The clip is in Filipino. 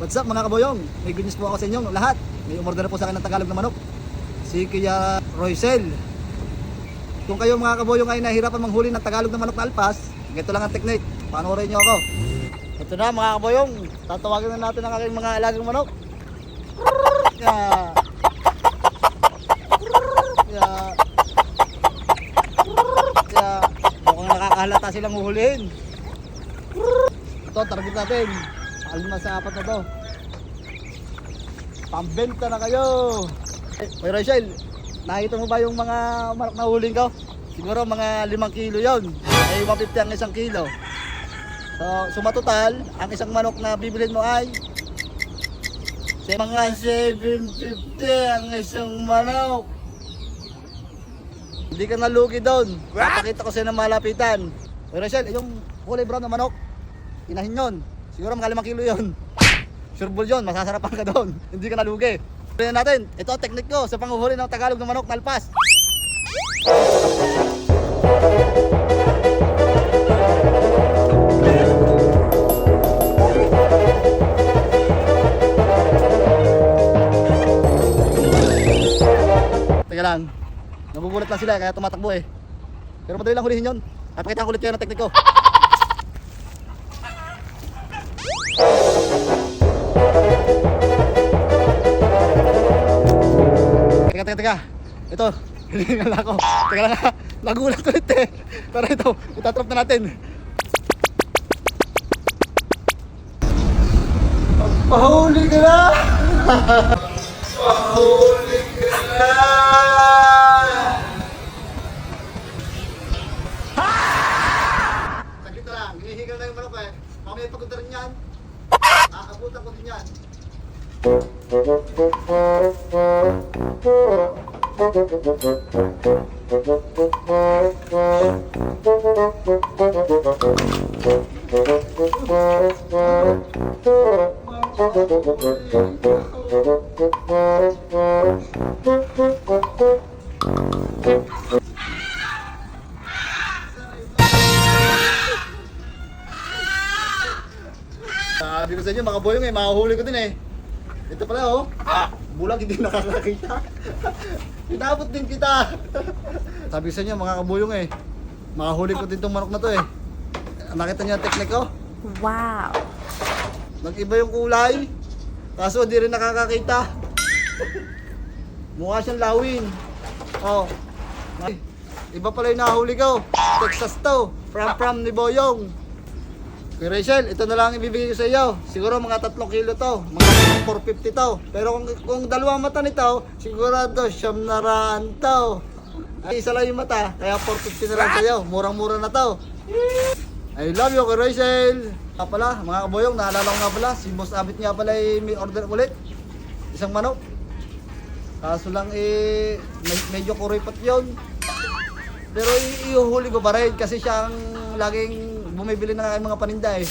What's up mga kaboyong? May good news po ako sa inyo lahat. May umorder po sa akin ng Tagalog na manok, si Kuya Roysel. Kung kayo mga kaboyong ay nahihirapan manghuli ng Tagalog na manok na alpas, ganito lang ang technique. Panoorin nyo ako. Ito na mga kaboyong, tatawagin na natin ang aking mga alagang manok. Yeah. Yeah. Yeah. Mukhang nakakahalata silang huhulihin. Ito, target natin. Alma sa apat na to. Pambenta na kayo. Kuya Roysel, nakita mo ba yung mga manok na huling ko? Siguro mga 5 kilo yon. Ay 150 ang isang kilo. So, sumatotal, ang isang manok na bibilhin mo ay mga 750 ang isang manok. Hindi ka nalugi doon. Papakita ko sa'yo ng malapitan. Kuya Roysel, yung kulay brown na manok, inahin yon. Siguro mga 5 kilo yon. Sure ball yun, masasarapan ka doon. Hindi ka nalugi. Tignan natin, ito ang technique ko sa panghuhuli ng Tagalog na manok na alpas. Teka lang, nagugulat lang sila kaya tumatakbo eh. Pero madali lang hulihin yun. Napakita ko ulit kayo ng technique ko. Teka. Ito, hilingan na ako. Teka lang ha, nagulat ulit eh. Pero ito, itatrap na natin. Pahuli ka na! Pahuli ka na! Ha! Saglit na lang, hinihigal na yung manok eh. Mamaya pagpunta rin yan. Aabutan ko din yan. Sabi ko sa inyo mga boyong eh, mahuhuli ko din eh. Ito pala oh, bulag hindi nakakakita. Pinabot din kita. Sabi sa inyo mga kabuyong eh, makahuli ko din tong manok na to eh. Nakita niyo ang technique ko? Wow! Nag-iba yung kulay, kaso hindi rin nakakakita. Mukha siyang lawin. Oh, iba pala yung nahuli ko. Texas to, from ni Boyong. Kuya Roysel, ito na lang ibibigay ko sa iyo. Siguro mga 3 kilo to, mga 450 to. Pero kung dalawang mata nito, sigurado 900 to. Ay, isa lang yung mata, kaya 450 na lang sa'yo. Murang-mura na to. I love you, Kuya Roysel. Pala, mga kaboyong, naalala ko nga pala, si Boss Abit nga pala may order ulit. Isang manok. Kaso lang medyo kuripat yun. Pero iuhuli ko pa rin kasi siya ang laging bumibili ng mga paninda eh.